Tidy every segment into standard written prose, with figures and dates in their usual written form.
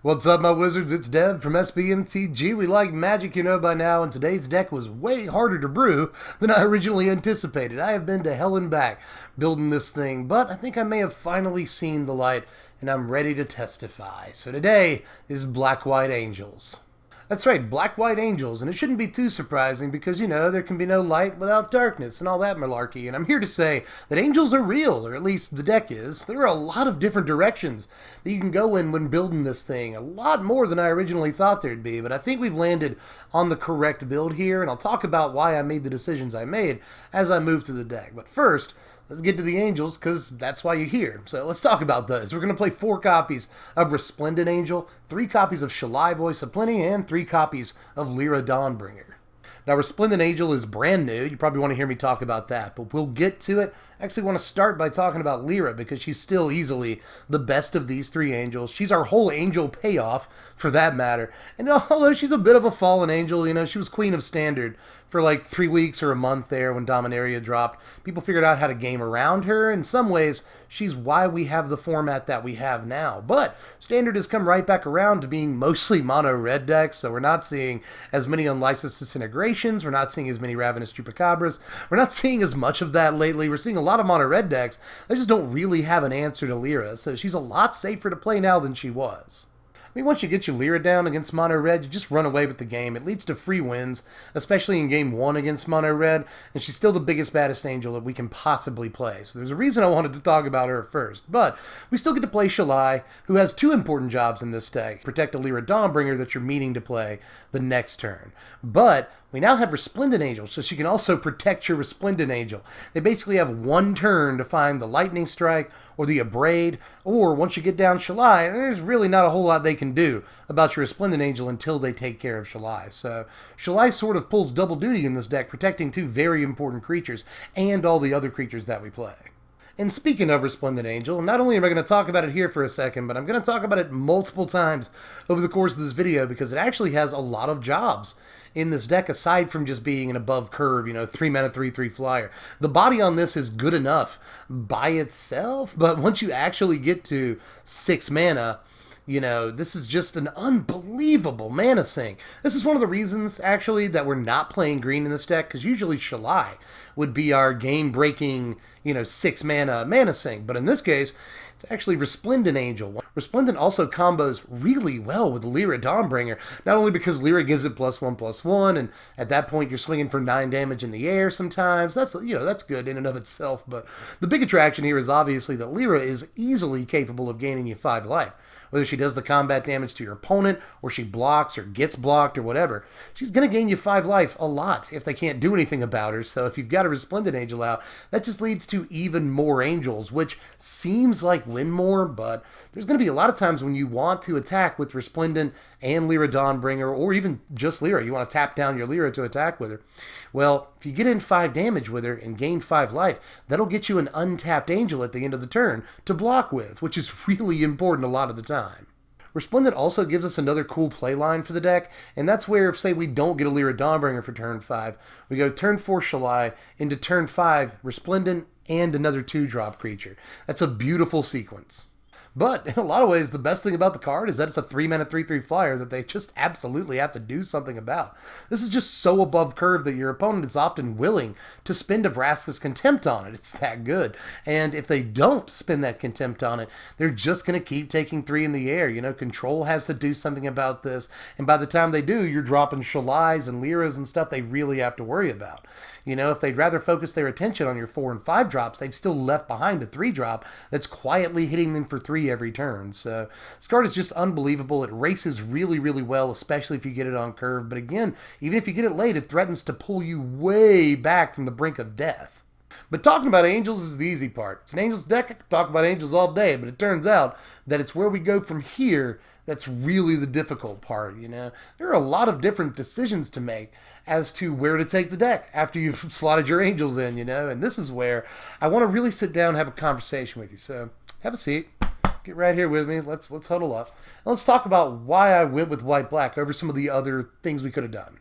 What's up, my wizards? It's Dev from Mtg. We like magic, you know by now, and today's deck was way harder to brew than I originally anticipated. I have been to hell and back building this thing, but I think I may have finally seen the light, and I'm ready to testify. So today is Black-White Angels. That's right, Black-White Angels, and it shouldn't be too surprising because, you know, there can be no light without darkness and all that malarkey, and I'm here to say that angels are real, or at least the deck is. There are a lot of different directions that you can go in when building this thing, a lot more than I originally thought there'd be, but I think we've landed on the correct build here, and I'll talk about why I made the decisions I made as I move through the deck. But first, let's get to the Angels, because that's why you're here. So let's talk about those. We're going to play 4 copies of Resplendent Angel, 3 copies of Shalai Voice of Plenty, and 3 copies of Lyra Dawnbringer. Now, Resplendent Angel is brand new. You probably want to hear me talk about that, but we'll get to it. I actually want to start by talking about Lyra, because she's still easily the best of these 3 angels. She's our whole angel payoff, for that matter. And although she's a bit of a fallen angel, you know, she was Queen of Standard for like 3 weeks or a month there when Dominaria dropped. People figured out how to game around her. In some ways, she's why we have the format that we have now. But Standard has come right back around to being mostly mono-red decks, so we're not seeing as many unlicensed disintegrations, we're not seeing as many Ravenous Chupacabras, we're not seeing as much of that lately. We're seeing a lot of mono-red decks that just don't really have an answer to Lyra, so she's a lot safer to play now than she was. I mean, once you get your Lyra down against Mono Red, you just run away with the game. It leads to free wins, especially in Game 1 against Mono Red, and she's still the biggest, baddest angel that we can possibly play. So there's a reason I wanted to talk about her first. But we still get to play Shalai, who has 2 important jobs in this deck. Protect a Lyra Dawnbringer that you're meaning to play the next turn. But we now have Resplendent Angel, so she can also protect your Resplendent Angel. They basically have 1 turn to find the Lightning Strike or the Abrade, or once you get down Shalai, there's really not a whole lot they can do about your Resplendent Angel until they take care of Shalai. So Shalai sort of pulls double duty in this deck, protecting 2 very important creatures and all the other creatures that we play. And speaking of Resplendent Angel, not only am I going to talk about it here for a second, but I'm going to talk about it multiple times over the course of this video because it actually has a lot of jobs in this deck aside from just being an above curve, you know, 3-mana 3/3 flyer. The body on this is good enough by itself, but once you actually get to 6 mana, you know, this is just an unbelievable mana sink. This is one of the reasons, actually, that we're not playing green in this deck, because usually Shalai would be our game-breaking, you know, 6 mana sink. But in this case, it's actually Resplendent Angel. Resplendent also combos really well with Lyra Dawnbringer, not only because Lyra gives it +1/+1, and at that point you're swinging for 9 damage in the air sometimes. That's, you know, that's good in and of itself, but the big attraction here is obviously that Lyra is easily capable of gaining you 5 life. Whether she does the combat damage to your opponent, or she blocks, or gets blocked, or whatever, she's going to gain you 5 life a lot if they can't do anything about her. So if you've got a Resplendent Angel out, that just leads to even more angels, which seems like win more, but there's going to be a lot of times when you want to attack with Resplendent and Lyra Dawnbringer, or even just Lyra. You want to tap down your Lyra to attack with her. Well, if you get in 5 damage with her and gain 5 life, that'll get you an untapped angel at the end of the turn to block with, which is really important a lot of the time. Resplendent also gives us another cool playline for the deck, and that's where, if say we don't get a Lyra Dawnbringer for turn 5, we go turn 4 Shalai into turn 5 Resplendent and another 2-drop creature. That's a beautiful sequence. But in a lot of ways, the best thing about the card is that it's a 3-mana 3/3 flyer that they just absolutely have to do something about. This is just so above curve that your opponent is often willing to spend a Vraska's Contempt on it. It's that good. And if they don't spend that Contempt on it, they're just going to keep taking 3 in the air. You know, Control has to do something about this. And by the time they do, you're dropping Shalais and Lyras and stuff they really have to worry about. You know, if they'd rather focus their attention on your 4 and 5 drops, they've still left behind a 3-drop that's quietly hitting them for 3 every turn. So this card is just unbelievable. It races really, really well, especially if you get it on curve. But again, even if you get it late, it threatens to pull you way back from the brink of death. But talking about angels is the easy part. It's an angels deck. I could talk about angels all day, but it turns out that it's where we go from here that's really the difficult part, you know. There are a lot of different decisions to make as to where to take the deck after you've slotted your angels in, you know. And this is where I want to really sit down and have a conversation with you. So have a seat. Get right here with me. Let's huddle up. And let's talk about why I went with white-black over some of the other things we could have done.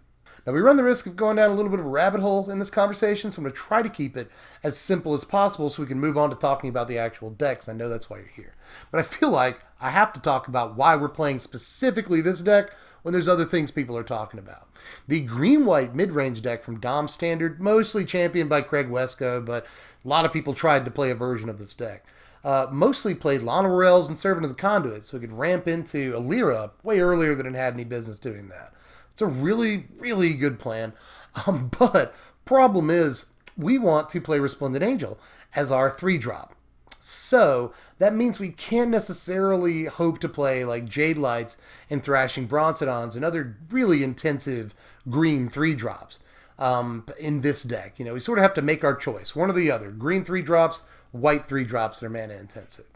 Now, we run the risk of going down a little bit of a rabbit hole in this conversation, so I'm going to try to keep it as simple as possible so we can move on to talking about the actual decks. I know that's why you're here. But I feel like I have to talk about why we're playing specifically this deck when there's other things people are talking about. The green-white mid-range deck from Dom Standard, mostly championed by Craig Wesco, but a lot of people tried to play a version of this deck. Mostly played Lana Morels and Servant of the Conduit, so it could ramp into Alira way earlier than it had any business doing that. It's a really, really good plan. But problem is, we want to play Resplendent Angel as our 3-drop. So that means we can't necessarily hope to play like Jade Lights and Thrashing Brontodons and other really intensive green 3-drops in this deck. You know, we sort of have to make our choice, one or the other. Green 3-drops, white 3-drops that are mana intensive.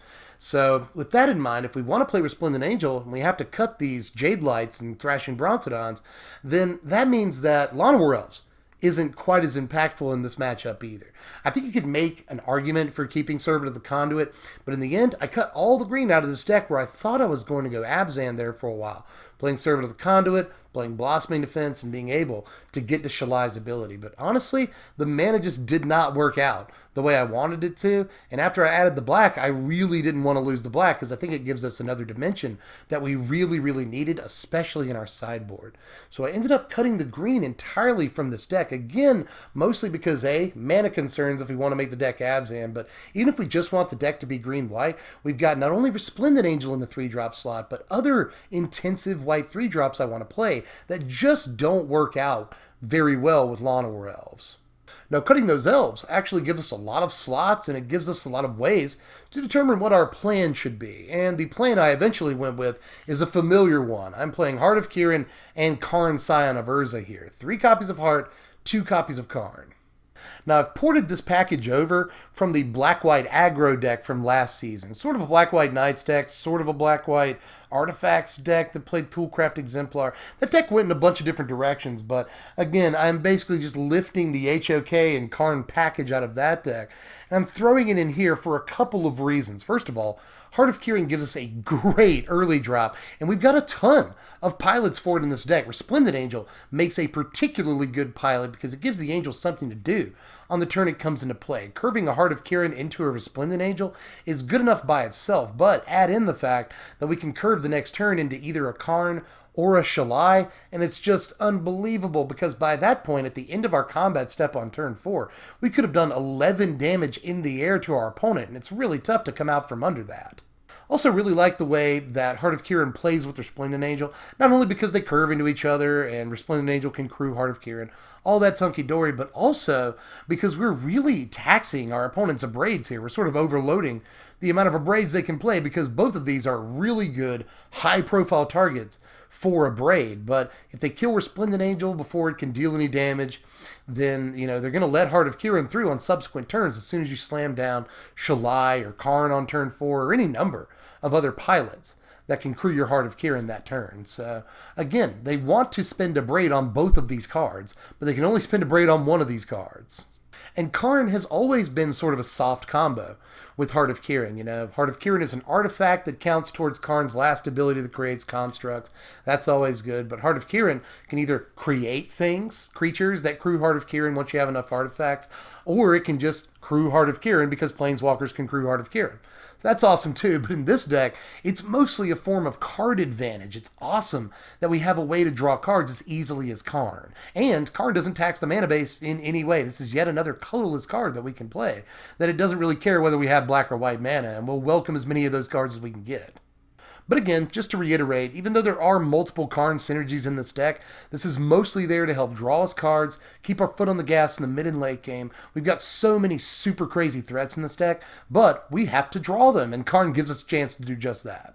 So with that in mind, if we want to play Resplendent Angel and we have to cut these Jade Lights and Thrashing Brontodons, then that means that Lana Elves isn't quite as impactful in this matchup either. I think you could make an argument for keeping Servant of the Conduit, but in the end, I cut all the green out of this deck where I thought I was going to go Abzan there for a while, playing Servant of the Conduit, playing Blossoming Defense, and being able to get to Shalai's ability. But honestly, the mana just did not work out the way I wanted it to, and after I added the black, I really didn't want to lose the black because I think it gives us another dimension that we really, really needed, especially in our sideboard. So I ended up cutting the green entirely from this deck, again, mostly because A, mana concerns if we want to make the deck Abzan, but even if we just want the deck to be green-white, we've got not only Resplendent Angel in the 3-drop slot, but other intensive white 3-drops I want to play that just don't work out very well with Lana Elves. Now, cutting those elves actually gives us a lot of slots, and it gives us a lot of ways to determine what our plan should be. And the plan I eventually went with is a familiar one. I'm playing Heart of Kiran and Karn, Scion of Urza here. 3 copies of Heart, 2 copies of Karn. Now, I've ported this package over from the black-white aggro deck from last season. Sort of a black-white Knights deck, sort of a black-white Artifacts deck that played Toolcraft Exemplar. That deck went in a bunch of different directions, but again, I'm basically just lifting the HOK and Karn package out of that deck, and I'm throwing it in here for a couple of reasons. First of all, Heart of Kiran gives us a great early drop, and we've got a ton of pilots for it in this deck. Resplendent Angel makes a particularly good pilot because it gives the Angel something to do on the turn it comes into play. Curving a Heart of Kiran into a Resplendent Angel is good enough by itself, but add in the fact that we can curve the next turn into either a Karn or a Shalai, and it's just unbelievable because by that point, at the end of our combat step on turn 4, we could have done 11 damage in the air to our opponent, and it's really tough to come out from under that. Also really like the way that Heart of Kiran plays with Resplendent Angel, not only because they curve into each other and Resplendent Angel can crew Heart of Kiran, all that's hunky-dory, but also because we're really taxing our opponent's abrades here. We're sort of overloading the amount of abrades they can play because both of these are really good, high-profile targets for abrade. But if they kill Resplendent Angel before it can deal any damage, then, you know, they're going to let Heart of Kiran through on subsequent turns as soon as you slam down Shalai or Karn on turn 4 or any number of other pilots that can crew your Heart of Kiran that turn. So, again, they want to spend abrade on both of these cards, but they can only spend abrade on one of these cards. And Karn has always been sort of a soft combo with Heart of Kiran. You know, Heart of Kiran is an artifact that counts towards Karn's last ability that creates constructs. That's always good. But Heart of Kiran can either create things, creatures that crew Heart of Kiran once you have enough artifacts, or it can just crew Heart of Kiran because Planeswalkers can crew Heart of Kiran. That's awesome too, but in this deck, it's mostly a form of card advantage. It's awesome that we have a way to draw cards as easily as Karn. And Karn doesn't tax the mana base in any way. This is yet another colorless card that we can play, that it doesn't really care whether we have black or white mana, and we'll welcome as many of those cards as we can get. But again, just to reiterate, even though there are multiple Karn synergies in this deck, this is mostly there to help draw us cards, keep our foot on the gas in the mid and late game. We've got so many super crazy threats in this deck, but we have to draw them, and Karn gives us a chance to do just that.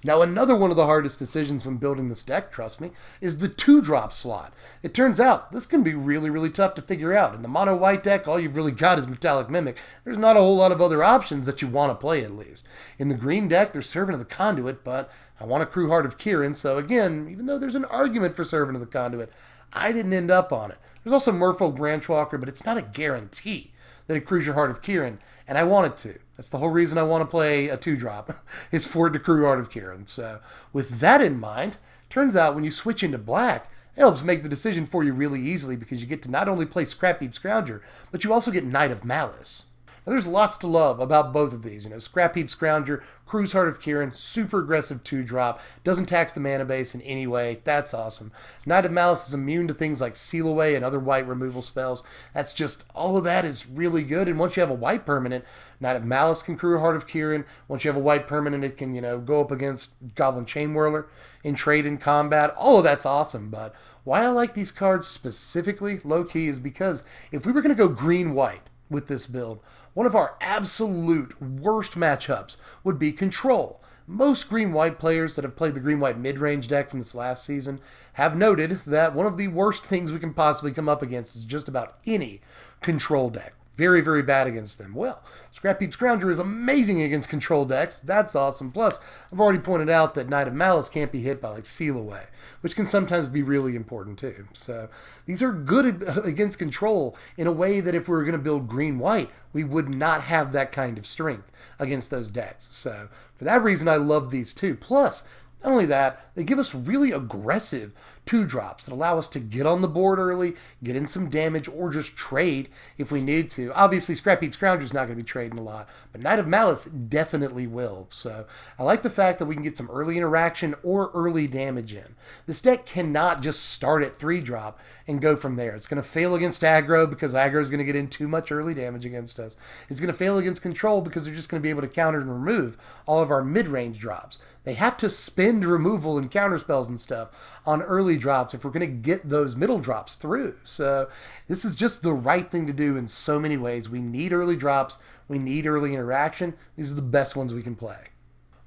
Now, another one of the hardest decisions when building this deck, trust me, is the 2-drop slot. It turns out this can be really, really tough to figure out. In the mono white deck, all you've really got is Metallic Mimic. There's not a whole lot of other options that you want to play, at least. In the green deck, there's Servant of the Conduit, but I want to crew Heart of Kiran, so again, even though there's an argument for Servant of the Conduit, I didn't end up on it. There's also Merfolk Branchwalker, but it's not a guarantee that it crews your Heart of Kiran, and I want it to. That's the whole reason I want to play a 2-drop, is for it to crew Heart of Kiran. So with that in mind, turns out when you switch into black, helps make the decision for you really easily because you get to not only play Scrap Heap Scrounger, but you also get Knight of Malice. Now, there's lots to love about both of these. Scrap Heap Scrounger, Crew's Heart of Kirin, super aggressive 2-drop, doesn't tax the mana base in any way. That's awesome. Knight of Malice is immune to things like Seal Away and other white removal spells. That's just, all of that is really good. And once you have a white permanent, Knight of Malice can Crew Heart of Kirin. Once you have a white permanent, it can, go up against Goblin Chain Whirler in trade and combat. All of that's awesome, but why I like these cards specifically, low-key, is because if we were going to go green-white with this build, one of our absolute worst matchups would be Control. Most green-white players that have played the green-white mid-range deck from this last season have noted that one of the worst things we can possibly come up against is just about any Control deck. Very, very bad against them. Well, Scrap Heap Scrounger is amazing against Control decks. That's awesome. Plus, I've already pointed out that Knight of Malice can't be hit by like Seal Away, which can sometimes be really important too. So these are good against Control in a way that if we were going to build green-white, we would not have that kind of strength against those decks. So for that reason, I love these too. Plus, not only that, they give us really aggressive 2-drops that allow us to get on the board early, get in some damage, or just trade if we need to. Obviously, Scrap Heap Scrounger is not going to be trading a lot, but Knight of Malice definitely will. So I like the fact that we can get some early interaction or early damage in. This deck cannot just start at 3-drop and go from there. It's going to fail against aggro because aggro is going to get in too much early damage against us. It's going to fail against Control because they're just going to be able to counter and remove all of our mid-range drops. They have to spend removal and counter spells and stuff on early drops if we're going to get those middle drops through. So this is just the right thing to do in so many ways. We need early drops. We need early interaction. These are the best ones we can play.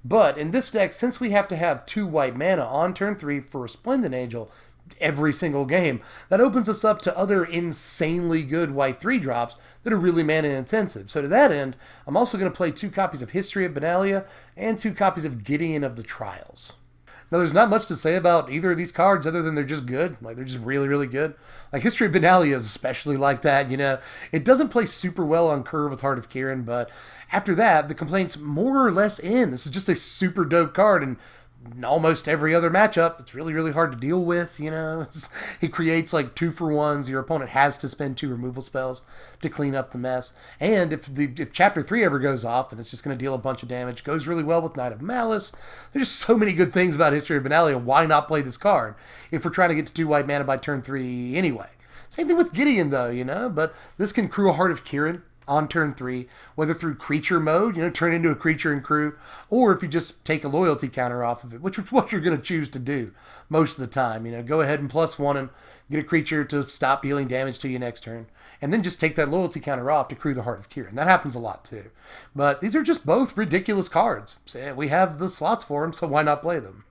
But in this deck, since we have to have 2 white mana on turn 3 for a Resplendent Angel every single game, that opens us up to other insanely good white 3-drops that are really mana intensive. So to that end, I'm also going to play 2 copies of History of Benalia and 2 copies of Gideon of the Trials. Now, there's not much to say about either of these cards other than they're just good. Like, they're just really, really good. Like, History of Benalia is especially like that, It doesn't play super well on curve with Heart of Kirin, but after that, the complaints more or less end. This is just a super dope card, and in almost every other matchup, it's really, really hard to deal with, It creates like 2-for-1s. Your opponent has to spend 2 removal spells to clean up the mess. And if Chapter 3 ever goes off, then it's just going to deal a bunch of damage. Goes really well with Knight of Malice. There's just so many good things about History of Benalia. Why not play this card if we're trying to get to 2 white mana by turn 3 anyway? Same thing with Gideon, though, But this can Crew a Heart of Kirin on turn 3, whether through creature mode, turn into a creature and crew, or if you just take a loyalty counter off of it, which is what you're going to choose to do most of the time. Go ahead and +1 and get a creature to stop dealing damage to you next turn, and then just take that loyalty counter off to crew the Heart of Kirin. That happens a lot too. But these are just both ridiculous cards. So we have the slots for them, so why not play them?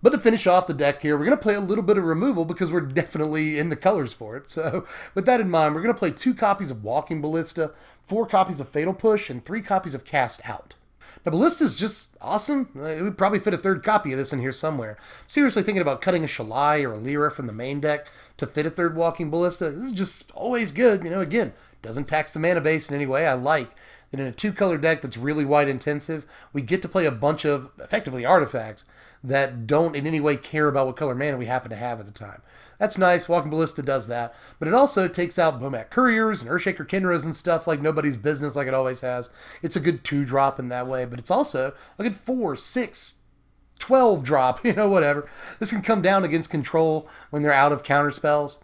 But to finish off the deck here, we're going to play a little bit of removal because we're definitely in the colors for it. So with that in mind, we're going to play 2 copies of Walking Ballista, 4 copies of Fatal Push, and 3 copies of Cast Out. Now, Ballista is just awesome. It would probably fit a 3rd copy of this in here somewhere. Seriously thinking about cutting a Shalai or a Lyra from the main deck to fit a 3rd Walking Ballista. This is just always good. Again, doesn't tax the mana base in any way. I like that in a 2-color deck that's really white intensive, we get to play a bunch of, effectively, artifacts that don't in any way care about what color mana we happen to have at the time. That's nice. Walking Ballista does that. But it also takes out Bomat Couriers and Earthshaker Kinras and stuff like nobody's business like it always has. It's a good 2-drop in that way, but it's also a good 4, 6, 12-drop, whatever. This can come down against Control when they're out of counter spells.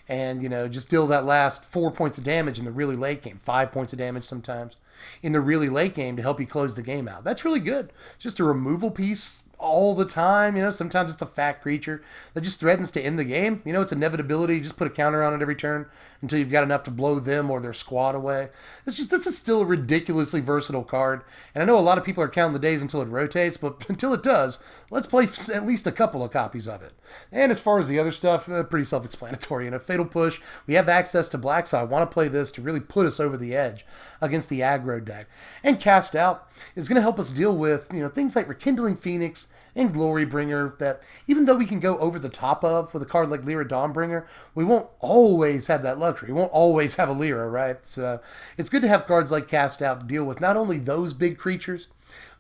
And, just deal that last 4 points of damage in the really late game. 5 points of damage sometimes in the really late game to help you close the game out. That's really good. Just a removal piece all the time. Sometimes it's a fat creature that just threatens to end the game. It's inevitability. You just put a counter on it every turn until you've got enough to blow them or their squad away. This is still a ridiculously versatile card. And I know a lot of people are counting the days until it rotates, but until it does, let's play at least a couple of copies of it. And as far as the other stuff, pretty self-explanatory. Fatal Push, we have access to black, so I want to play this to really put us over the edge against the aggro deck. And Cast Out is going to help us deal with, things like Rekindling Phoenix and Glorybringer that even though we can go over the top of with a card like Lyra Dawnbringer, we won't always have that luxury. We won't always have a Lyra, right? So it's good to have cards like Cast Out to deal with not only those big creatures,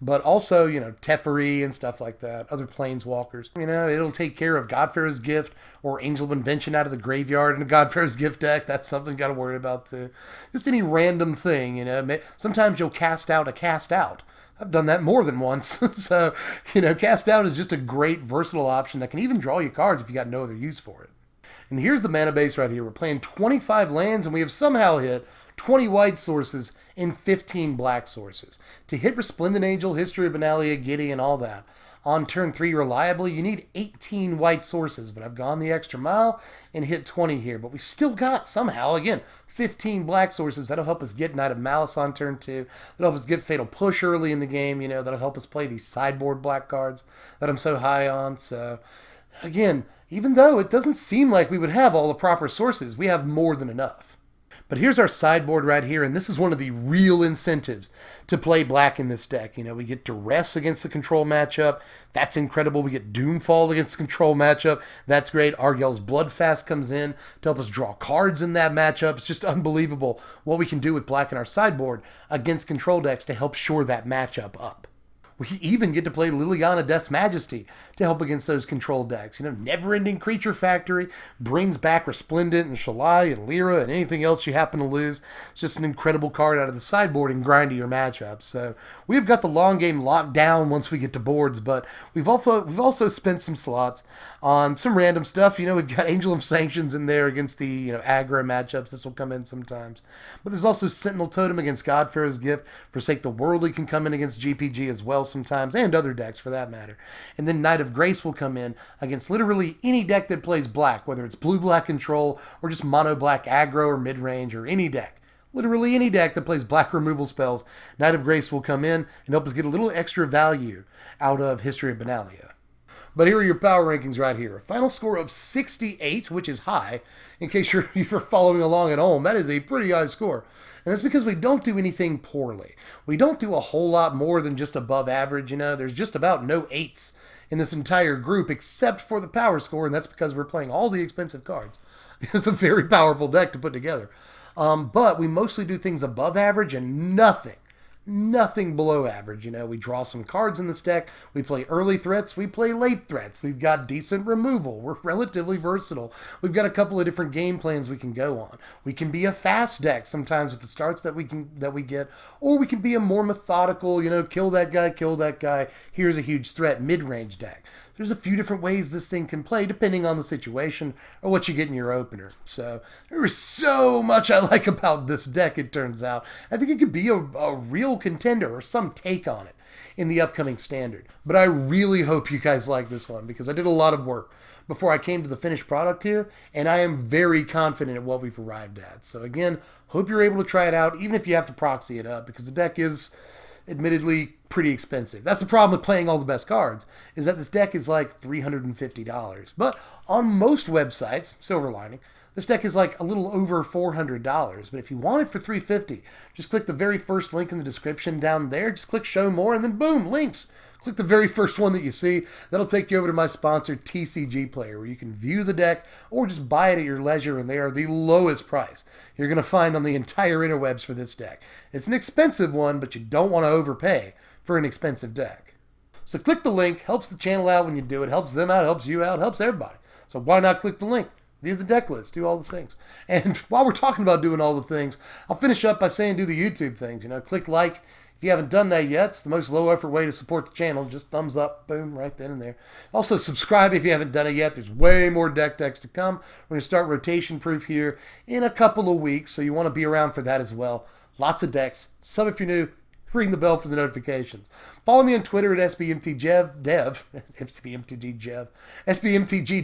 but also, Teferi and stuff like that, other planeswalkers. It'll take care of Godfarer's Gift or Angel of Invention out of the graveyard in a Godfarer's Gift deck. That's something you got to worry about too. Just any random thing, Sometimes you'll cast out a cast out. I've done that more than once. So, cast out is just a great versatile option that can even draw you cards if you got no other use for it. And here's the mana base right here. We're playing 25 lands, and we have somehow hit 20 white sources and 15 black sources. To hit Resplendent Angel, History of Benalia, Giddy, and all that, on turn 3 reliably, you need 18 white sources, but I've gone the extra mile and hit 20 here. But we still got, somehow, again, 15 black sources. That'll help us get Knight of Malice on turn 2. That'll help us get Fatal Push early in the game. That'll help us play these sideboard black cards that I'm so high on. So, again, even though it doesn't seem like we would have all the proper sources, we have more than enough. But here's our sideboard right here, and this is one of the real incentives to play black in this deck. We get Duress against the control matchup. That's incredible. We get Doomfall against the control matchup. That's great. Argyll's Bloodfast comes in to help us draw cards in that matchup. It's just unbelievable what we can do with black in our sideboard against control decks to help shore that matchup up. We even get to play Liliana Death's Majesty to help against those control decks. Never-ending Creature Factory brings back Resplendent and Shalai and Lyra and anything else you happen to lose. It's just an incredible card out of the sideboard and grind to your matchups. So we've got the long game locked down once we get to boards, but we've also spent some slots on some random stuff. We've got Angel of Sanctions in there against the aggro matchups. This will come in sometimes. But there's also Sentinel Totem against Godfarer's Gift. Forsake the Worldly can come in against GPG as well sometimes, and other decks for that matter. And then Knight of Grace will come in against literally any deck that plays black, whether it's blue-black control or just mono-black aggro or mid-range or any deck. Literally any deck that plays black removal spells, Knight of Grace will come in and help us get a little extra value out of History of Benalia. But here are your power rankings right here. A final score of 68, which is high. In case you're following along at home, that is a pretty high score. And that's because we don't do anything poorly. We don't do a whole lot more than just above average. There's just about no 8s in this entire group except for the power score, and that's because we're playing all the expensive cards. It's a very powerful deck to put together. But we mostly do things above average and nothing below average. We draw some cards in this deck. We play early threats. We play late threats. We've got decent removal. We're relatively versatile. We've got a couple of different game plans we can go on. We can be a fast deck sometimes with the starts that we get, or we can be a more methodical, kill that guy, here's a huge threat mid-range deck. There's a few different ways this thing can play depending on the situation or what you get in your opener. So there is so much I like about this deck, it turns out. I think it could be a real contender or some take on it in the upcoming standard. But I really hope you guys like this one because I did a lot of work before I came to the finished product here, and I am very confident at what we've arrived at. So again, hope you're able to try it out, even if you have to proxy it up, because the deck is admittedly pretty expensive. That's the problem with playing all the best cards, is that this deck is like $350. But on most websites, silver lining, this deck is like a little over $400. But if you want it for $350, just click the very first link in the description down there. Just click show more and then boom, links. Click the very first one that you see. That'll take you over to my sponsor, TCG Player, where you can view the deck or just buy it at your leisure, and they are the lowest price you're going to find on the entire interwebs for this deck. It's an expensive one, but you don't want to overpay for an expensive deck. So click the link. Helps the channel out when you do it. Helps them out, helps you out, helps everybody. So why not click the link? View the deck list, do all the things. And while we're talking about doing all the things, I'll finish up by saying do the YouTube things. Click like. If you haven't done that yet, it's the most low-effort way to support the channel. Just thumbs up, boom, right then and there. Also, subscribe if you haven't done it yet. There's way more deck decks to come. We're going to start Rotation Proof here in a couple of weeks, so you want to be around for that as well. Lots of decks. Sub if you're new. Ring the bell for the notifications. Follow me on Twitter at SBMTG Dev, SBMTG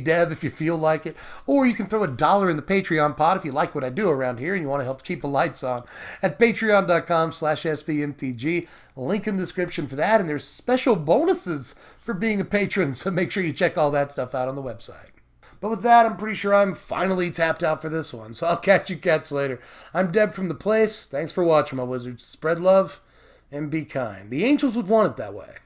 Dev if you feel like it. Or you can throw $1 in the Patreon pot if you like what I do around here and you want to help keep the lights on at patreon.com/SBMTG. Link in the description for that. And there's special bonuses for being a patron, so make sure you check all that stuff out on the website. But with that, I'm pretty sure I'm finally tapped out for this one. So I'll catch you cats later. I'm Deb from The Place. Thanks for watching, my wizards. Spread love and be kind. The angels would want it that way.